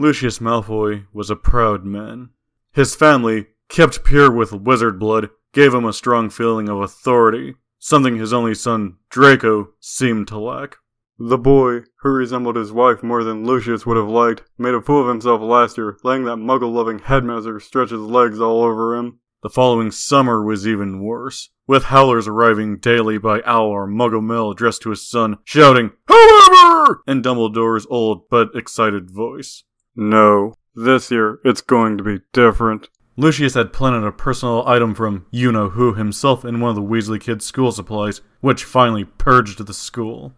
Lucius Malfoy was a proud man. His family, kept pure with wizard blood, gave him a strong feeling of authority, something his only son, Draco, seemed to lack. The boy, who resembled his wife more than Lucius would have liked, made a fool of himself last year, letting that muggle-loving headmaster stretch his legs all over him. The following summer was even worse, with howlers arriving daily by owl or muggle male addressed to his son, shouting, "However!" in Dumbledore's old but excited voice. No, this year it's going to be different. Lucius had planted a personal item from you-know-who himself in one of the Weasley kids' school supplies, which finally purged the school.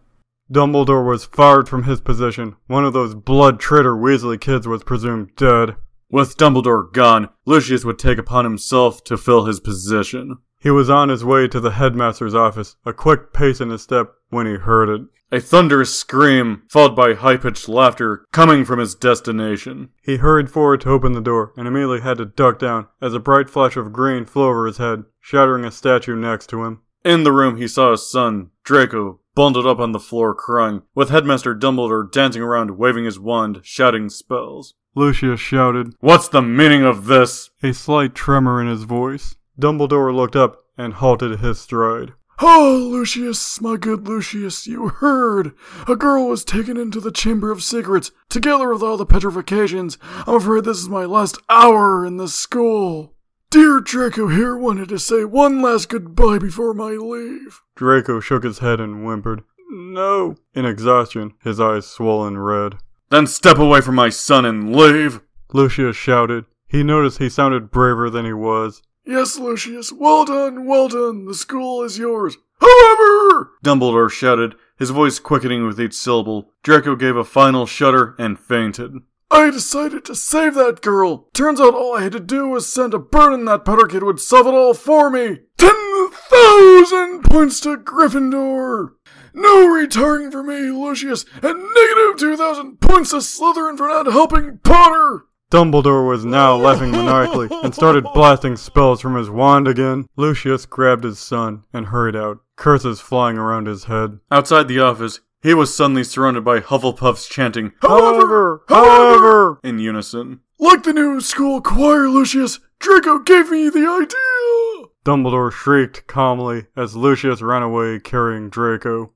Dumbledore was fired from his position. One of those blood-traitor Weasley kids was presumed dead. With Dumbledore gone, Lucius would take upon himself to fill his position. He was on his way to the headmaster's office, a quick pace in his step, when he heard it. A thunderous scream, followed by high-pitched laughter, coming from his destination. He hurried forward to open the door, and immediately had to duck down, as a bright flash of green flew over his head, shattering a statue next to him. In the room he saw his son, Draco, bundled up on the floor crying, with Headmaster Dumbledore dancing around waving his wand, shouting spells. Lucius shouted, "What's the meaning of this?" A slight tremor in his voice. Dumbledore looked up and halted his stride. "Oh, Lucius, my good Lucius, you heard! A girl was taken into the Chamber of Secrets, together with all the petrifications. I'm afraid this is my last hour in this school. Dear Draco here wanted to say one last goodbye before my leave." Draco shook his head and whimpered, "No," in exhaustion, his eyes swollen red. "Then step away from my son and leave!" Lucius shouted. He noticed he sounded braver than he was. "Yes, Lucius, well done, well done. The school is yours. However!" Dumbledore shouted, his voice quickening with each syllable. Draco gave a final shudder and fainted. "I decided to save that girl. Turns out all I had to do was send a bird and that Potter kid would solve it all for me. 10,000 points to Gryffindor. No retiring for me, Lucius, and negative 2,000 points to Slytherin for not helping Potter." Dumbledore was now laughing maniacally and started blasting spells from his wand again. Lucius grabbed his son and hurried out, curses flying around his head. Outside the office, he was suddenly surrounded by Hufflepuffs chanting, "However! However!" in unison. "Like the new school choir, Lucius, Draco gave me the idea!" Dumbledore shrieked calmly as Lucius ran away carrying Draco.